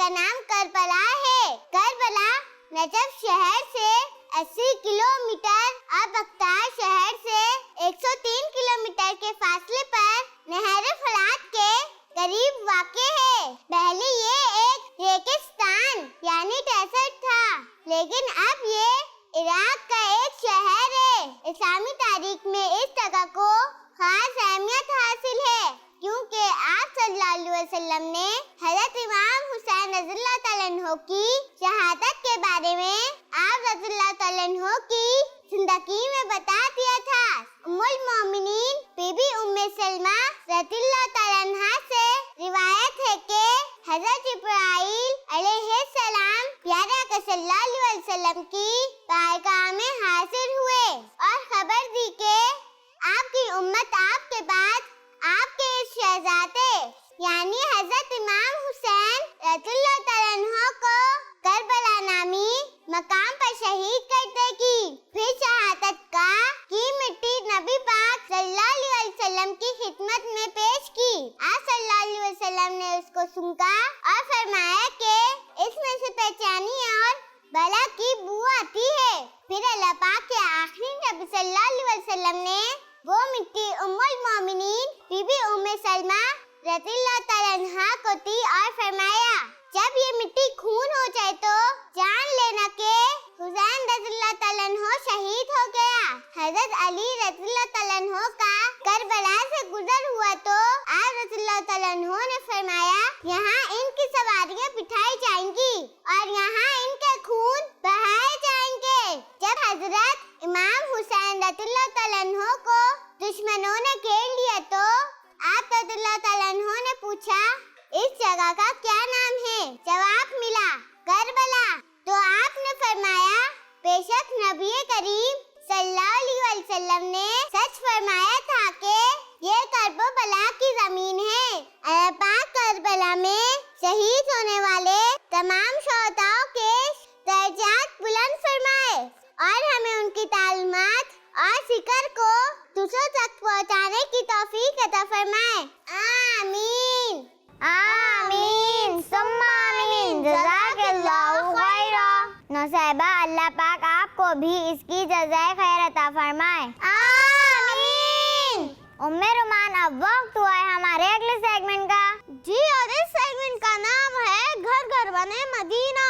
کا نام کربلا ہے۔ کربلا نجف شہر سے 80 کلومیٹر اور بختار شہر سے 103 کلومیٹر کے فاصلے پر نہر فرات کے قریب واقع ہے۔ پہلے یہ ایک ریگستان یعنی ڈیزرٹ تھا، لیکن اب یہ عراق کا ایک شہر ہے۔ اسلامی تاریخ میں اس جگہ کو خاص اہمیت حاصل ہے کیونکہ آپ صلی اللہ علیہ وسلم نے حضرت امام حسین رضی اللہ تعالیٰ عنہ کی شہادت کے بارے میں آپ رضی اللہ تعالیٰ عنہ کی زندگی میں بتا دیا تھا۔ ام المومنین بی بی ام سلمہ رضی اللہ تعالیٰ عنہ سے روایت ہے کہ حضرت جبرائیل علیہ السلام پیارے آقا صلی اللہ علیہ وسلم کی بارگاہ میں حاضر ہوئے اور خبر دی کہ آپ کی امت آپ کے بعد آپ کے اس شہزادے یعنی حضرت امام حسین رضی اللہ تعالیٰ عنہ کو کربلا نامی مقام پر شہید کر دے گی۔ پھر شہادت کا کی مٹی نبی پاک صلی اللہ علیہ وسلم کی خدمت میں پیش کی۔ آپ صلی اللہ علیہ وسلم نے اس کو سونگا اور فرمایا کہ اس میں سے پہچانی اور بلا کی بو آتی ہے۔ پھر اللہ پاک کے آخری نبی صلی اللہ علیہ وسلم نے وہ مٹی ام المومنین بی بی ام سلمہ رضی اللہ تعالیٰ عنہ کو دی اور فرمایا جب یہ مٹی خون ہو جائے تو جان لینا کہ حسین رضی اللہ تعالیٰ عنہ شہید ہو گیا۔ حضرت علی رضی اللہ تعالیٰ عنہ کا کربلا سے گزر ہوا تو آپ رضی اللہ تعالیٰ عنہ نے فرمایا یہاں ان کی سواریاں بٹھائی جائیں گی اور یہاں ان کے خون بہائے جائیں گے۔ جب حضرت امام حسین رضی اللہ تعالیٰ عنہ کو دشمنوں نے گھیر لیا تو آپ رضی اللہ تعالیٰ عنہ نے پوچھا اس جگہ کا کیا نام ہے؟ جواب ملا کربلا۔ تو آپ نے فرمایا بے شک نبی کریم صلی اللہ علیہ وسلم نے سچ فرمایا تھا کہ یہ کرب و بلا کی زمین ہے۔ اللہ پاک کربلا میں شہید ہونے والے تمام شہداؤں کے درجات بلند فرمائے اور ہمیں ان کی تعلیمات اور ذکر کو دوسروں تک پہنچانے کی توفیق عطا فرمائے۔ آمین آمین ثم آمین۔ جزاک اللہ خیرا۔ نوصیبہ اللہ پاک آپ کو بھی اس کی جزائے خیر عطا فرمائے۔ آمین۔ ام رومان اب وقت ہوا ہے ہمارے اگلے سیگمنٹ کا۔ جی اور اس سیگمنٹ کا نام ہے گھر گھر بنے مدینہ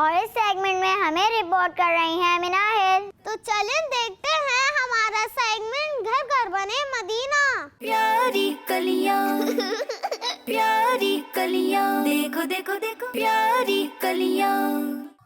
اور اس سیگمنٹ میں ہمیں رپورٹ کر رہی ہیں مناہل۔ تو چلیں دیکھتے ہیں ہمارا سیگمنٹ گھر گھر بنے مدینہ۔ پیاری کلیاں پیاری کلیاں دیکھو دیکھو دیکھو پیاری کلیاں۔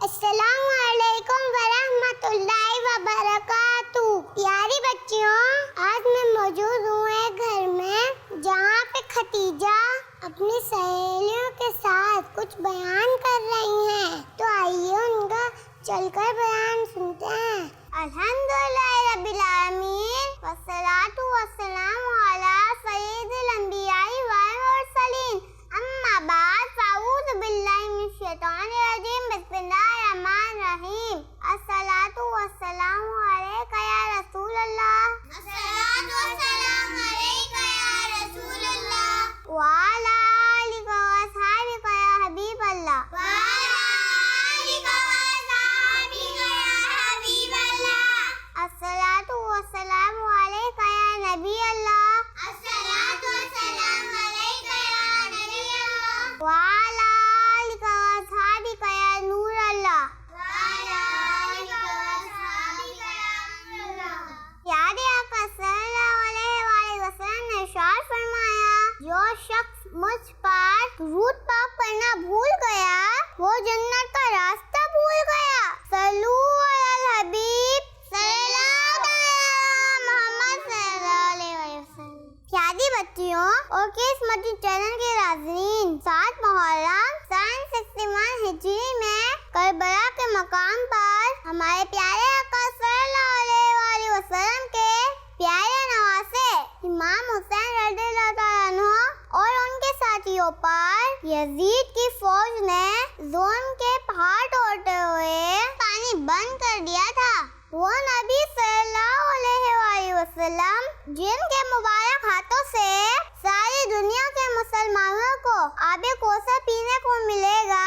السلام علیکم ورحمۃ اللہ وبرکاتہ۔ پیاری بچیوں، آج میں موجود ہوں ایک گھر میں جہاں پہ ختیجہ اپنی سہیلیوں کے ساتھ کچھ بیان کر رہی ہیں، تو آئیے ان کا چل کر بیان سنتے ہیں۔ الحمدللہ رب العالمین والصلاۃ والسلام علی سید الانبیاء والمرسلین، اما بعد فاعوذ باللہ من الشیطان الرجیم، بسم اللہ الرحمن الرحیم۔ الصلاۃ والسلام علیک یا رسول اللہ، الصلاۃ والسلام علیک یا رسول اللہ، وعلی آلک واصحابک یا حبیب اللہ، وعلی آلک واصحابک یا حبیب اللہ، الصلاۃ والسلام علیک یا نبی اللہ، الصلاۃ والسلام علیک یا نبی اللہ، وعلی آلک واصحابک یا نور اللہ، وعلی آلک واصحابک یا نور اللہ۔ پیارے آقا صلی اللہ علیہ وآلہ وسلم نے ارشاد فرمایا جو شخص مجھ پر درود پاک پڑھنا بھول گیا وہ جنت کا راستہ بھول گیا۔ صلو علی الحبیب صلی اللہ علیہ محمد صلی اللہ علیہ وسلم۔ پیاری بچیوں اور قسمتی چینل کے ناظرین، 7 محرم سن 61 ہجری میں کربلا کے مقام پر ہمارے پیارے آقا صلی اللہ علیہ وآلہ وسلم کے پیارے نواسے امام حسین رضی اللہ تعالیٰ عنہ اور ان کے ساتھیوں پر یزید کی فوج نے ظلم کے پہاڑ توڑتے ہوئے پانی بند کر دیا تھا۔ وہ نبی صلی اللہ علیہ وآلہ وسلم جن کے مبارک ہاتھوں سے ساری دنیا کے مسلمانوں کو آب کوثر پینے کو ملے گا،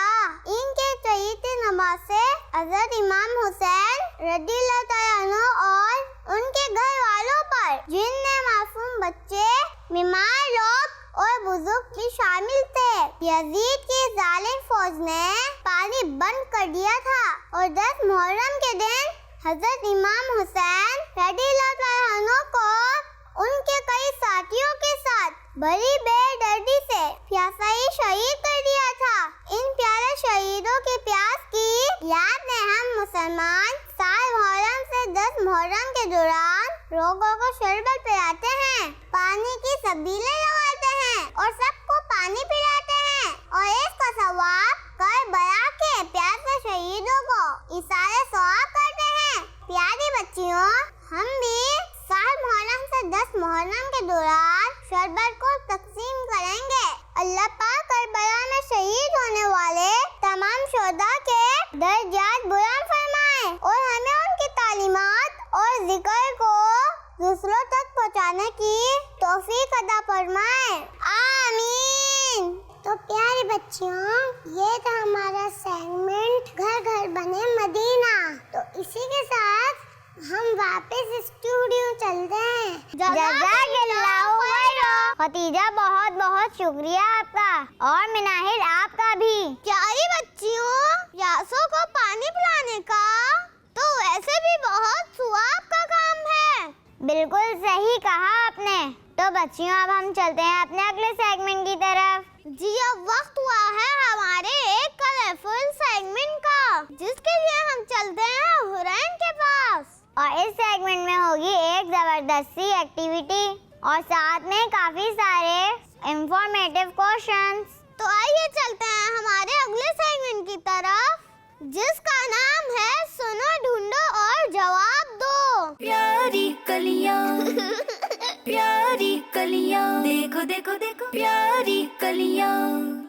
یزید کی ظالم فوج نے پانی بند کر دیا تھا اور 10 محرم کے دن حضرت امام حسین رضی اللہ تعالیٰ عنہ کو ان کے کئی ساتھیوں کے ساتھ بڑی بے دردی سے پیاسائی شہید کر دیا تھا۔ ان پیارے شہیدوں کی پیاس کی یاد میں ہم مسلمان سال محرم سے 10 محرم کے دوران لوگوں کو شربت پلاتے ہیں، پانی کی سبیلیں لگاتے ہیں اور سب کو پانی پلاتے ہیں اور اس کا ثواب کربلا کے پیاسے شہیدوں کو ایثار ثواب کرتے ہیں۔ پیاری بچیوں، ہم بھی سال محرم سے 10 محرم کے دوران شربت کو تقسیم کریں گے۔ اللہ پاک کربلا میں شہید ہونے والے تمام شہداء کے درجات بلند فرمائے اور ہمیں ان کی تعلیمات اور ذکر کو دوسروں تک پہنچانے کی توفیق عطا فرمائے، آمین۔ تو پیارے بچیوں، یہ تھا ہمارا سیگمنٹ گھر گھر بنے مدینہ۔ تو اسی کے ساتھ ہم واپس اسٹوڈیو چلتے ہیں۔ جزاک اللہ خیرا۔ ختیجہ بہت بہت شکریہ آپ کا، اور مناہل آپ کا بھی۔ پیاری بچیوں، پیاسوں کو پانی پلانے کا تو ویسے بھی بہت ثواب کا کام ہے۔ بالکل صحیح کہا آپ نے۔ تو بچیوں، اب ہم چلتے ہیں اپنے اگلے سیگمنٹ کی طرف۔ جی، اب وقت ہوا ہے ہمارے ایک کلرفل سیگمنٹ کا، جس کے لیے ہم چلتے ہیں حرین کے پاس۔ اور اس سیگمنٹ میں ہوگی ایک زبردست سی ایکٹیویٹی اور ساتھ میں کافی سارے انفارمیٹیو کوشچنز۔ تو آئیے چلتے ہیں ہمارے اگلے سیگمنٹ کی طرف، جس کا نام ہے سنو، ڈھونڈو اور جواب دو۔ پیاری کلیاں پیاری کلیاں، دیکھو دیکھو دیکھو پیاری کلیاں۔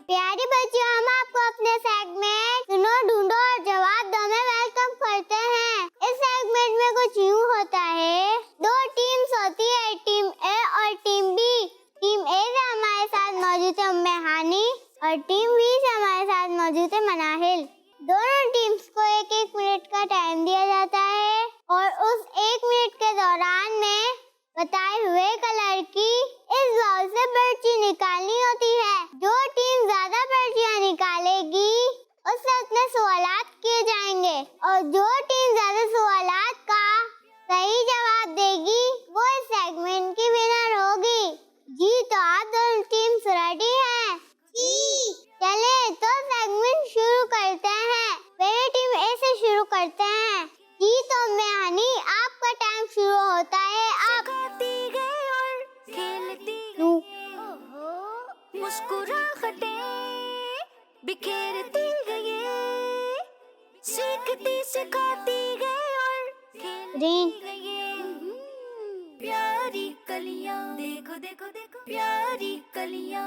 پیاری بچیوں، ہم آپ کو اپنے سیگمنٹ سنو، ڈھونڈو اور جواب دو میں ویلکم کرتے ہیں۔ اس سیگمنٹ میں کچھ یوں ہوتا ہے، 2 ٹیمز ہوتی ہے، ٹیم اے اور ٹیم بی۔ ٹیم اے سے ہمارے ساتھ موجود ہے ام ہانی اور ٹیم بی سے ہمارے ساتھ موجود ہے مناہل۔ دونوں ٹیمز کو 1-1 منٹ کا ٹائم دیا جاتا ہے اور اس 1 منٹ کے دوران میں بتائے ہوئے کلر کی اس باؤل سے پرچی نکالنی ہوتی ہے۔ جو ٹیم زیادہ پرچیاں نکالے گی اس سے اتنے سوالات کیے جائیں گے، اور جو ٹیم زیادہ سوالات کا صحیح جواب دے گی وہ اس سیگمنٹ کی ونر ہوگی۔ جی، تو آپ دونوں ٹیمز ریڈی ہیں؟ جی۔ چلیں تو سیگمنٹ شروع کرتے ہیں۔ پہلے ٹیم اے سے شروع کرتے ہیں۔ جی، تو ہنی، آپ کا ٹائم شروع ہوتا ہے۔ آپ سکھاتی گئے اور کھیلتی گئے، مسکراہٹیں بکھیرتی گئے، سیکھتی سکھاتی گئے اور کھیلتی گئے۔ پیاری کلیاں، دیکھو دیکھو دیکھو پیاری کلیاں،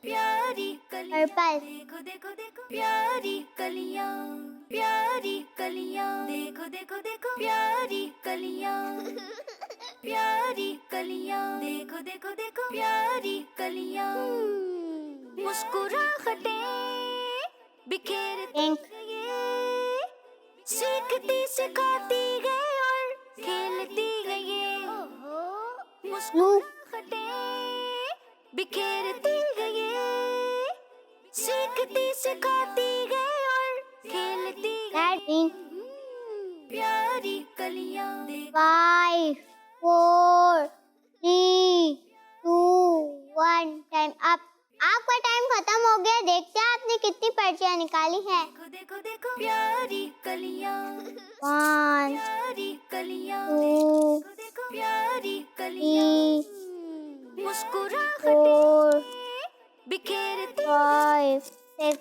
پیاری کلیاں، دیکھو دیکھو دیکھو پیاری کلیاں، پیاری کلیاں، دیکھو دیکھو دیکھو پیاری کلیاں، پیاری کلیاں، دیکھو دیکھو دیکھو پیاری کلیاں، مسکراہٹیں بکھیرتی گئے، سیکھتی سکھاتی گئے اور کھیلتی گئے، مسکراہٹیں بکھیرتی گئے، سیکھتی سکھاتی گئے اور کھیلتی گئے۔ پیاری کلیاں، 5 4 3 2 1 ٹائم اپ۔ آپ کا ٹائم ختم ہو گیا۔ دیکھتے ہیں آپ نے کتنی پرچیاں نکالی ہیں۔ دیکھو دیکھو پیاری کلیاں، 1 پیاری کلیاں، 2 دیکھو پیاری کلیاں، 3 مسکراہٹیں 4 بکھیرتی 5 6۔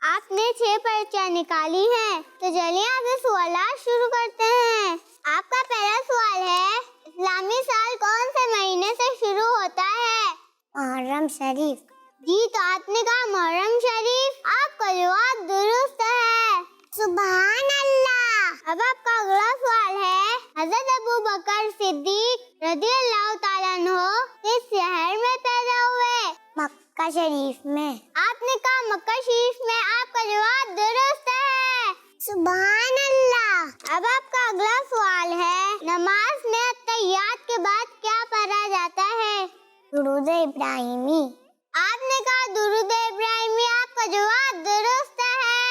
آپ نے 6 پرچیاں نکالی ہیں۔ تو چلیے آپ سے سوالات شروع کرتے ہیں۔ آپ کا پہلا سوال ہے، اسلامی سال کون سے مہینے سے شروع ہوتا ہے؟ محرم شریف۔ جی، تو آپ نے کہا محرم شریف۔ آپ کا جواب درست ہے، سبحان اللہ۔ اب آپ کا اگلا سوال ہے، حضرت ابو بکر صدیق رضی اللہ تعالیٰ عنہ کس شہر میں پیدا ہوئے؟ مکہ شریف میں۔ آپ نے کہا مکہ شریف میں۔ آپ کا جواب درست ہے، سبحان اللہ۔ اب آپ کا اگلا سوال ہے، نماز میں التحیات کے بعد کیا پڑھا جاتا ہے؟ درود ابراہیمی۔ آپ نے کہا درود ابراہیمی، آپ کا جواب درست ہے۔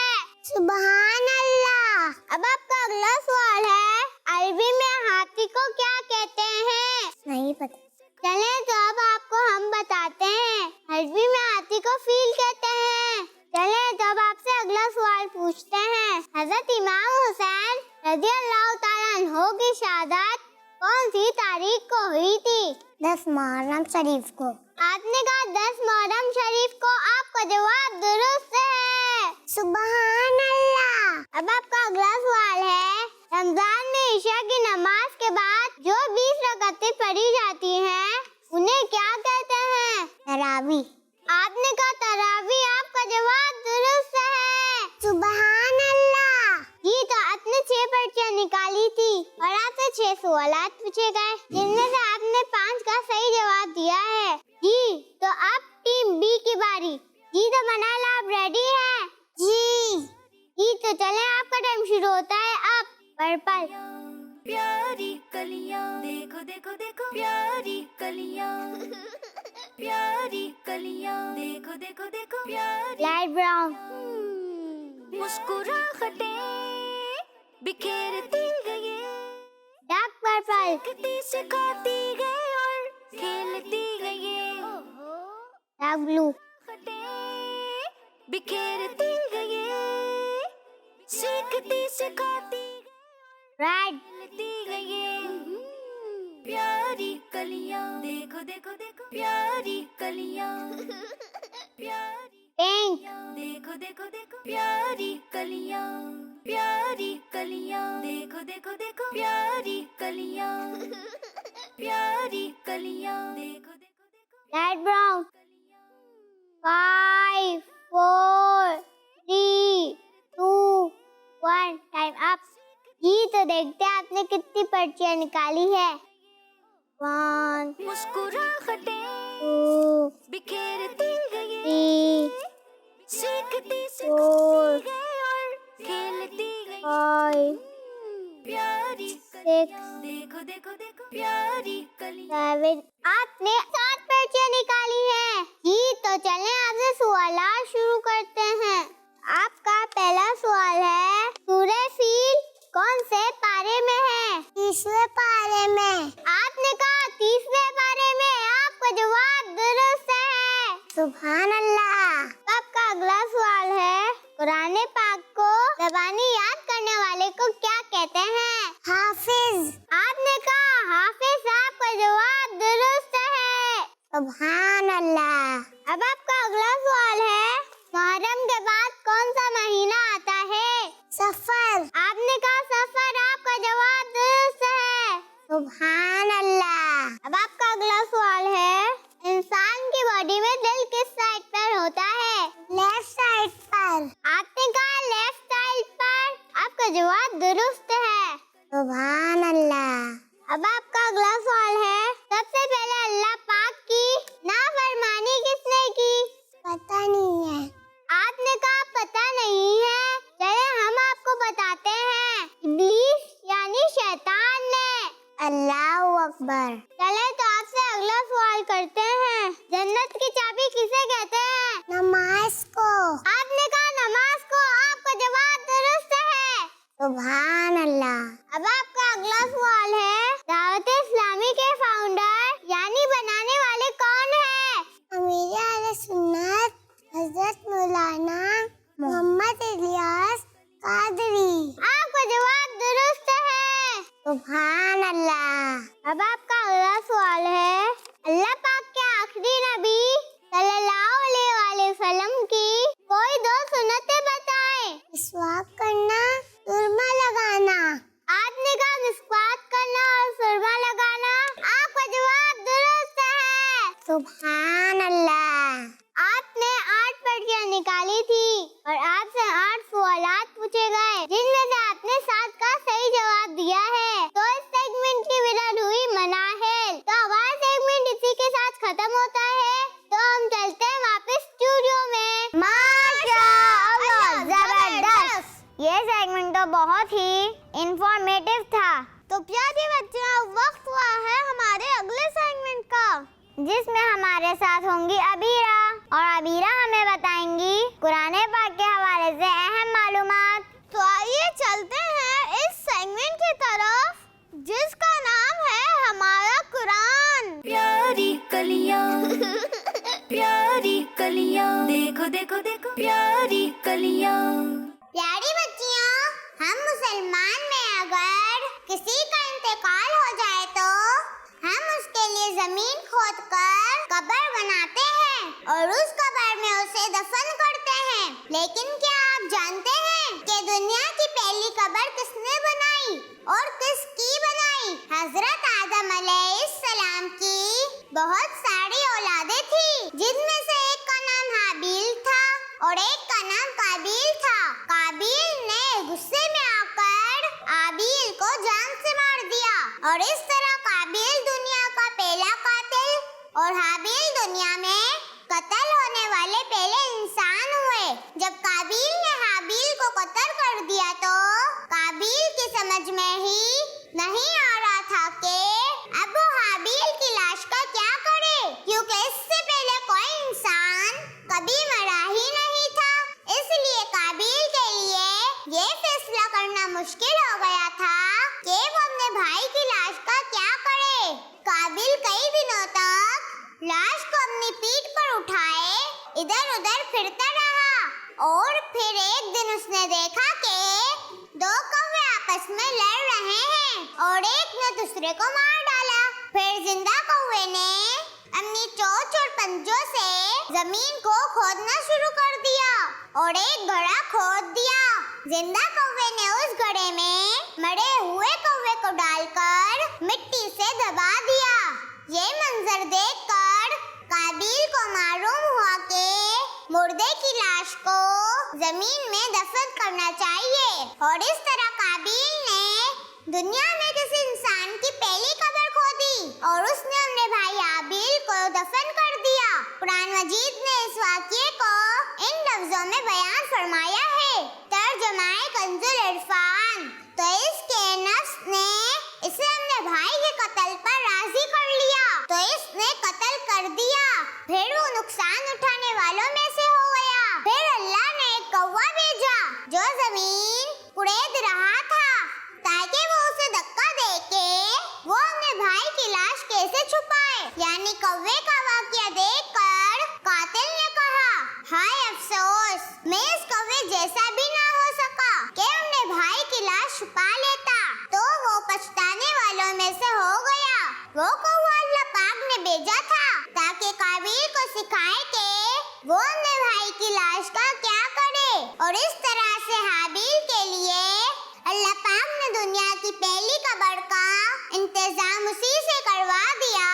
سبحان اللہ۔ اب آپ کا اگلا سوال ہے، عربی میں ہاتھی کو کیا کہتے ہیں؟ نہیں پتہ۔ چلیں تو اب آپ کو ہم بتاتے ہیں، عربی میں ہاتھی کو فیل کہتے ہیں۔ چلیں تو اب آپ سے اگلا سوال پوچھتے ہیں، حضرت امام حسین رضی اللہ تعالیٰ عنہ کی شہادت کون سی تاریخ کو ہوئی تھی؟ 10 محرم شریف کو۔ آپ نے کہا 10 محرم شریف کو، آپ کا جواب درست ہے۔ سبحان اللہ۔ اب آپ کا اگلا سوال ہے، رمضان میں عشاء کی نماز کے بعد جو 20 رکعتیں پڑھی جاتی ہیں انہیں کیا کہتے ہیں؟ تراویح۔ آپ نے کہا تراویح، آپ کا جواب درست ہے۔ سبحان اللہ۔ جی تو آپ نے 6 پرچیاں نکالی تھی اور آپ سے 6 سوالات پوچھے گئے، جن میں سے آپ نے 5 کا صحیح جواب دیا ہے۔ جی تو اب ٹیم بی کی باری۔ جی تو منال آپ ریڈی ہیں؟ جی تو چلیں آپ کا ٹائم شروع ہوتا ہے اب۔ پرپل۔ پیاری کلیاں دیکھو دیکھو دیکھو، پیاری کلیاں پیاری کلیاں دیکھو دیکھو دیکھو، پیاری لائٹ براؤن۔ مسکراہٹیں بکھیرتی گئی، ڈارک پرپل۔ کتی سکھاتی گئی اور کھیلتی گئی، ڈارک بلو۔ بکھیرتی گئی، سیکھتی سکھاتی ریڈ۔ کھیلتی گئی، پیاری کلیاں دیکھو دیکھو دیکھو، پیاری کلیاں پیاری پنک۔ دیکھو دیکھو دیکھو، پیاری کلیاں پیاری کلیاں دیکھو دیکھو دیکھو، پیاری کلیاں پیاری کلیاں دیکھو دیکھو دیکھو، لائٹ براؤن۔ 5 4 3 2 1 time up. جی تو دیکھتے ہیں آپ نے کتنی پرچیاں نکالی ہے۔ 1 مسکراہٹیں 2 بکھیرتی گئی، 3 سیکھتی 4 سکھاتی گئی اور کھیلتی گئی، 5 پیاری 6 دیکھو دیکھو دیکھو، پیاری کلیاں 7۔ آپ نے 7 پرچیاں نکالی ہیں۔ جی تو چلیں آپ سے سوالات شروع کرتے ہیں۔ آپ کا پہلا سوال ہے، سورہ فیل کون سے پارے میں ہے؟ 30ویں پارے میں۔ آپ نے کہا 30ویں پارے میں، آپ کا جواب درست ہے۔ سبحان اللہ۔ آپ کا اگلا سوال ہے، قرآن پاک کو زبانی یاد کرنے والے کو کیا کہتے ہیں؟ حافظ۔ آپ نے کہا حافظ، آپ کا جواب درست ہے۔ سبحان اللہ۔ اب آپ کا اگلا سوال ہے، محرم کے بعد کون سا مہینہ آتا ہے؟ سفر۔ آپ نے کہا سفر، آپ کا جواب درست ہے۔ سبحان اللہ۔ اب آپ کا اگلا سوال ہے، انسان کی باڈی میں دل کس سائڈ پر ہوتا ہے؟ لیفٹ سائڈ پر۔ آپ نے کہا لیفٹ سائڈ پر، آپ کا جواب درست ہے۔ سبحان اللہ۔ اب آپ کا اگلا سوال ہے، سب سے پہلے اللہ پاک کی نافرمانی کس نے کی؟ پتہ نہیں ہے۔ آپ نے کہا پتہ نہیں ہے، چلیں ہم آپ کو بتاتے ہیں، ابلیس یعنی شیطان نے۔ اللہ اکبر۔ چلیں تو آپ سے اگلا سوال کرتے ہیں، جنت کی چابی کسے کہتے ہیں؟ نماز کو۔ آپ نے کہا نماز کو، آپ کا جواب درست ہے۔ سبحان اللہ۔ اب آپ کا اگلا سوال ہے، دعوت اسلامی کے فاؤنڈر یعنی بنانے والے کون ہیں؟ امیر اہل سنت حضرت مولانا محمد الیاس قادری۔ آپ کا جواب درست ہے۔ سبحان اللہ۔ اب آپ کا اگلا سوال ہے، اللہ پاک کے آخری نبی صلی اللہ علیہ وآلہ وسلم کی کوئی 2 سنتیں بتائیں۔ مسواک کرنا، سرما لگانا۔ آپ نے کہا مسواک کرنا اور سرما لگانا، آپ کا جواب درست ہے۔ سبحان اللہ۔ آپ نے 8 پرچیاں نکالی تھی اور آپ سے 8 سوالات پوچھے گئے، جن میں سے آپ نے 7 کا صحیح جواب دیا ہے۔ تو اس سیگمنٹ کی ونر ہوئی مناہل۔ تو ہمارا سیگمنٹ اسی کے ساتھ ختم ہوتا ہے، تو ہم چلتے ہیں واپس اسٹوڈیو میں۔ ماشاءاللہ، زبردست۔ یہ سیگمنٹ تو بہت ہی انفارمیٹیو تھا۔ تو پیارے بچوں، وقت ہوا ہے ہمارے اگلے سیگمنٹ کا، جس میں ہمارے ساتھ ہوں گی ابیرہ۔ اور عبیرہ ہمیں بتائیں گی قرآن پاک کے حوالے سے اہم معلومات۔ تو آئیے چلتے ہیں اس سیگمنٹ کی طرف جس کا نام ہے ہمارا قرآن۔ پیاری کلیاں پیاری کلیاں دیکھو دیکھو دیکھو پیاری کلیاں۔ پیاری بچیوں، ہم مسلمان میں اگر کسی کا انتقال ہو جائے تو ہم اس کے لیے زمین کھود کر قبر بناتے ہیں اور اس قبر میں اسے دفن کرتے ہیں۔ لیکن کیا آپ جانتے ہیں کہ دنیا کی پہلی قبر کس نے بنائی اور کس کی بنائی؟ حضرت آدم علیہ السلام کی بہت ساری اولادیں تھی، جن میں سے ایک کا نام حابیل تھا اور ایک کا نام قابیل تھا۔ قابیل نے غصے میں آ کر حابیل کو جان سے مار دیا اور اس طرح قابیل دنیا کا پہلا قاتل اور حابیل دنیا میں قتل ہونے والے پہلے انسان ہوئے۔ جب قابیل نے حابیل کو قتل کر دیا تو قابیل کی سمجھ میں ہی نہیں آ رہا تھا کہ اب وہ حابیل کی لاش کا کیا کرے، کیونکہ اس سے پہلے کوئی انسان کبھی مرا ہی نہیں تھا۔ اس لیے قابیل کے لیے یہ فیصلہ کرنا مشکل ہو گیا تھا کہ وہ اپنے بھائی کی لاش کا کیا کرے۔ قابیل کئی دنوں تک لاش کو اپنی پیٹھ پر اٹھائے ادھر ادھر پھرتا رہا اور پھر ایک دن اس نے دیکھا کہ دو کوے آپس میں لڑ رہے ہیں اور ایک نے دوسرے کو مار ڈالا۔ پھر زندہ کوے نے اپنی چونچ اور پنجوں سے زمین کو کھودنا شروع کر دیا اور ایک گڑھا کھود دیا۔ زندہ کوے نے اس گڑھے میں مرے ہوئے کوے کو ڈال کر مٹی سے دبا دیا۔ یہ منظر دیکھ کر قابیل کو معلوم ہوا کہ مردے کی لاش کو زمین میں دفن کرنا چاہیے اور اس طرح قابیل نے دنیا میں کسی انسان کی پہلی قبر کھودی اور اس نے اپنے بھائی حابیل کو دفن کر دیا۔ قرآن مجید نے اس واقعے کو ان لفظوں میں بیان فرمایا ہے، ترجمہ کنز العرفان۔ تو اس کے نفس نے اسے اپنے بھائی کے قتل پر راضی کر لیا تو اس نے قتل کر دیا، پھر وہ نقصان اٹھانے والوں میں سے ہو گیا۔ پھر اللہ نے ایک کوا بھیجا جو زمین کڑید رہا تھا تاکہ وہ اسے دھکا دے کے وہ اپنے بھائی کی لاش کیسے چھپائے۔ یعنی کوے کا واقعہ دیکھ کر قاتل نے کہا، ہائے افسوس، میں اس کوے جیسا بھی نہ ہو سکا کہ اپنے بھائی کی لاش چھپا لیتا۔ تو وہ پچھتانے والوں میں سے ہو گیا۔ وہ کوا اللہ پاک نے بھیجا تھا تاکہ قابیل کو سکھائے کہ وہ اپنے بھائی کی لاش کا کیا کرے، اور اس طرح سے حابیل کے لیے اللہ پاک نے دنیا کی پہلی قبر کا انتظام اسی سے کروا دیا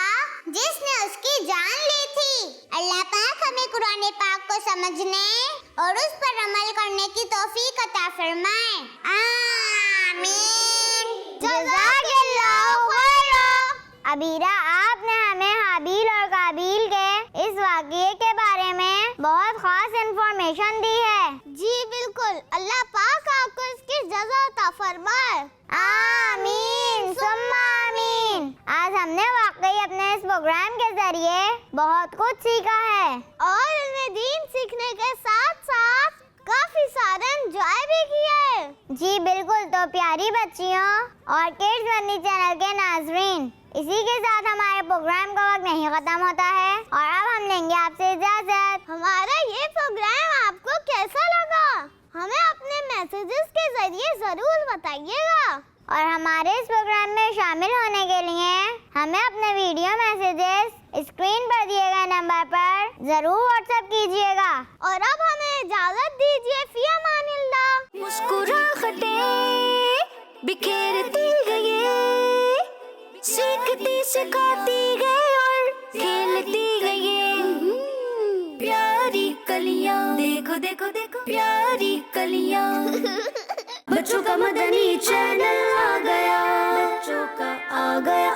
جس نے اس کی جان لی تھی۔ اللہ پاک ہمیں قرآن پاک کو سمجھنے اور اس پر عمل کرنے کی توفیق عطا فرمائے، آمین۔ جزاک اللہ خیرا۔ عبیرہ، آپ نے ہمیں حابیل اور قابیل کے اس واقعے کے بارے میں بہت خاص انفارمیشن دی ہے۔ جی بالکل، اللہ پاک آپ کو اس کی جزا عطا فرمائے، آمین ثم آمین۔ آج ہم نے واقعی اپنے اس پروگرام کے ذریعے بہت کچھ سیکھا ہے اور علم دین سیکھنے کے ساتھ ساتھ کافی سارے انجوائے بھی کیے۔ جی بالکل۔ تو پیاری بچیوں اور کڈز مدنی چینل کے ناظرین، اسی کے ساتھ ہمارے پروگرام کا وقت نہیں ختم ہوتا ہے اور اب ہم لیں گے آپ سے اجازت۔ ہمارا یہ پروگرام آپ کو کیسا لگا؟ ہمیں اپنے میسیجز کے ذریعے ضرور بتائیے گا، اور ہمارے اس پروگرام میں شامل ہونے کے لیے ہمیں اپنے ویڈیو میسیجز اسکرین پر دیے گئے نمبر پر ضرور واٹس ایپ کیجیے گا۔ اور اب ہمیں اجازت دیجیے، فی امان اللہ۔ مسکراہٹیں بکھیرتی گئی، سیکھتی سکھاتی گئی اور کھیلتی گئی، پیاری کلیاں دیکھو دیکھو دیکھو پیاری کلیاں۔ بچوں کا مدنی چینل آ گیا، بچوں کا آ گیا